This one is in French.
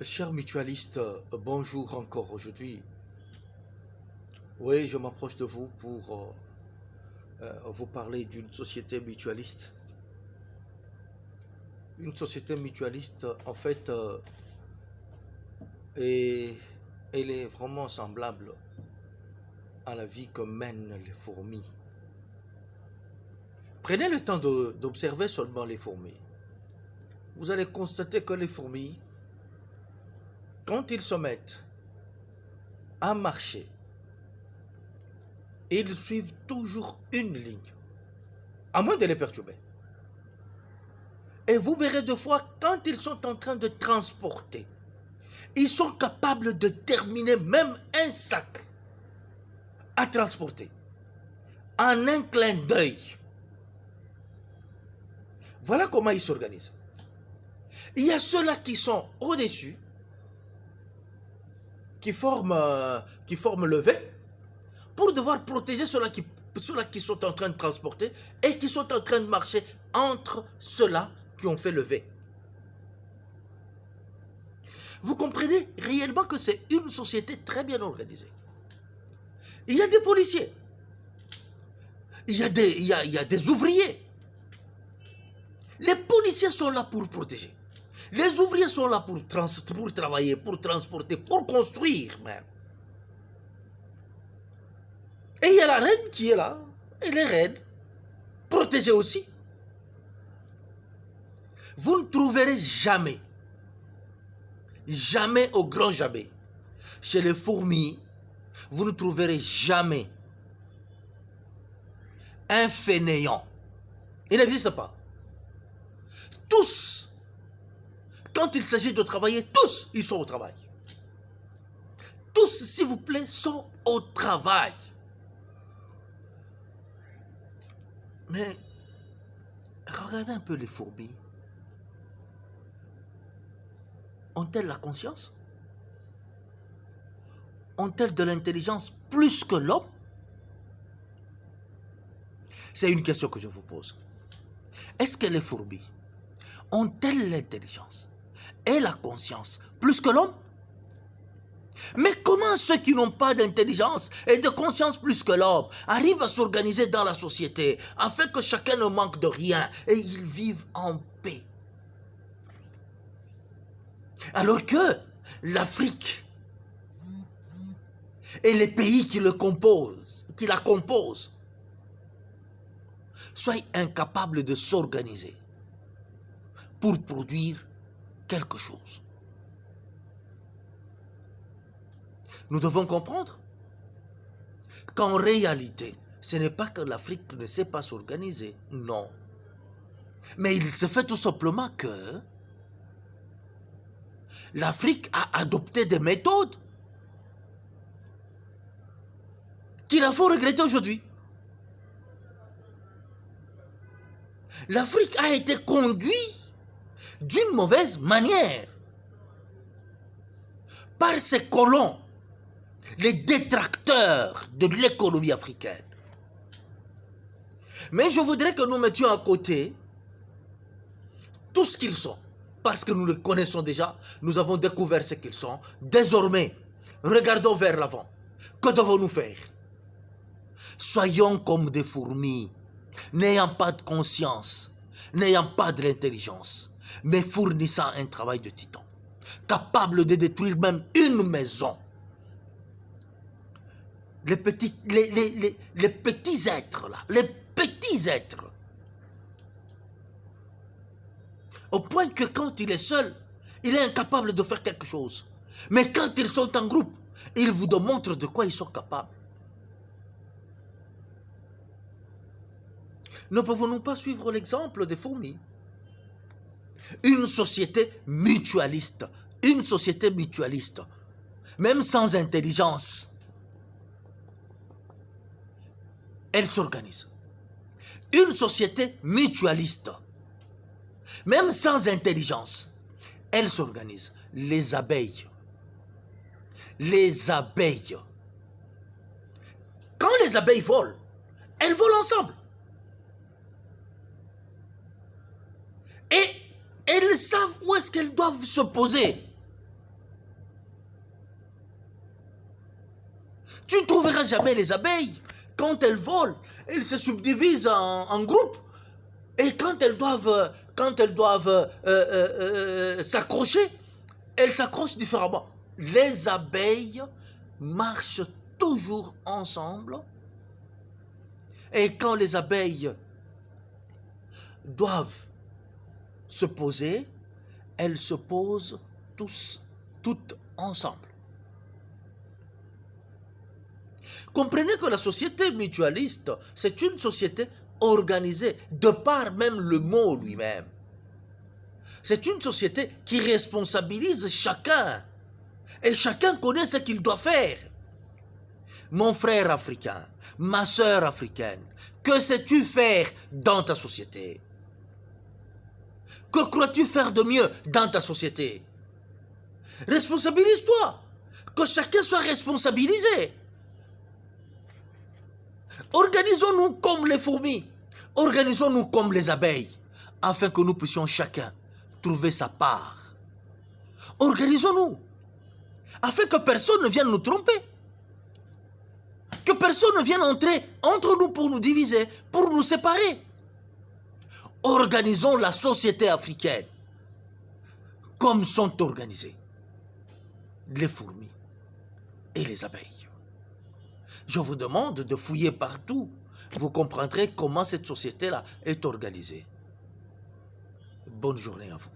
Chers mutualistes, bonjour encore aujourd'hui. Oui, je m'approche de vous pour vous parler d'une société mutualiste. Une société mutualiste, en fait, est, elle est vraiment semblable à la vie que mènent les fourmis. Prenez le temps d'observer seulement les fourmis. Vous allez constater que les fourmis, quand ils se mettent à marcher, ils suivent toujours une ligne, à moins de les perturber. Et vous verrez deux fois, quand ils sont en train de transporter, ils sont capables de terminer même un sac à transporter en un clin d'œil. Voilà comment ils s'organisent. Il y a ceux-là qui sont au-dessus, qui forment le V, pour devoir protéger ceux-là qui sont en train de transporter et qui sont en train de marcher entre ceux-là qui ont fait le V. Vous comprenez réellement que c'est une société très bien organisée. Il y a des policiers, il y a des ouvriers. Les policiers sont là pour protéger. Les ouvriers sont là pour travailler, pour transporter, pour construire même. Et il y a la reine qui est là. Et les reines, protégées aussi. Vous ne trouverez jamais, jamais au grand jamais, chez les fourmis, vous ne trouverez jamais un fainéant. Il n'existe pas. Tous, quand il s'agit de travailler, tous, ils sont au travail. Tous, s'il vous plaît, sont au travail. Mais, regardez un peu les fourmis. Ont-elles la conscience? Ont-elles de l'intelligence plus que l'homme? C'est une question que je vous pose. Est-ce que les fourmis ont-elles l'intelligence et la conscience plus que l'homme? Mais comment ceux qui n'ont pas d'intelligence et de conscience plus que l'homme arrivent à s'organiser dans la société afin que chacun ne manque de rien et ils vivent en paix? Alors que l'Afrique et les pays qui la composent, soient incapables de s'organiser pour produire quelque chose. Nous devons comprendre qu'en réalité, ce n'est pas que l'Afrique ne sait pas s'organiser, non. Mais il se fait tout simplement que l'Afrique a adopté des méthodes qu'il a faut regretter aujourd'hui. L'Afrique a été conduite d'une mauvaise manière par ces colons, les détracteurs de l'économie africaine. Mais je voudrais que nous mettions à côté tout ce qu'ils sont, parce que nous les connaissons déjà, nous avons découvert ce qu'ils sont. Désormais, regardons vers l'avant. Que devons-nous faire? Soyons comme des fourmis, n'ayant pas de conscience, n'ayant pas de l'intelligence, mais fournissant un travail de titan, capable de détruire même une maison. Les petits êtres là, les petits êtres. Au point que quand il est seul, il est incapable de faire quelque chose. Mais quand ils sont en groupe, ils vous démontrent de quoi ils sont capables. Ne pouvons-nous pas suivre l'exemple des fourmis? Une société mutualiste, même sans intelligence, elle s'organise. Une société mutualiste, même sans intelligence, elle s'organise. Les abeilles. Quand les abeilles volent, elles volent ensemble. Et elles savent où est-ce qu'elles doivent se poser. Tu ne trouveras jamais les abeilles. Quand elles volent, elles se subdivisent en groupes. Et quand elles doivent s'accrocher, elles s'accrochent différemment. Les abeilles marchent toujours ensemble. Et quand les abeilles doivent se poser, elles se posent toutes ensemble. Comprenez que la société mutualiste, c'est une société organisée, de par même le mot lui-même. C'est une société qui responsabilise chacun. Et chacun connaît ce qu'il doit faire. Mon frère africain, ma sœur africaine, que sais-tu faire dans ta société? Que crois-tu faire de mieux dans ta société? Responsabilise-toi. Que chacun soit responsabilisé. Organisons-nous comme les fourmis. Organisons-nous comme les abeilles, afin que nous puissions chacun trouver sa part. Organisons-nous, afin que personne ne vienne nous tromper. Que personne ne vienne entrer entre nous pour nous diviser, pour nous séparer. Organisons la société africaine comme sont organisées les fourmis et les abeilles. Je vous demande de fouiller partout. Vous comprendrez comment cette société-là est organisée. Bonne journée à vous.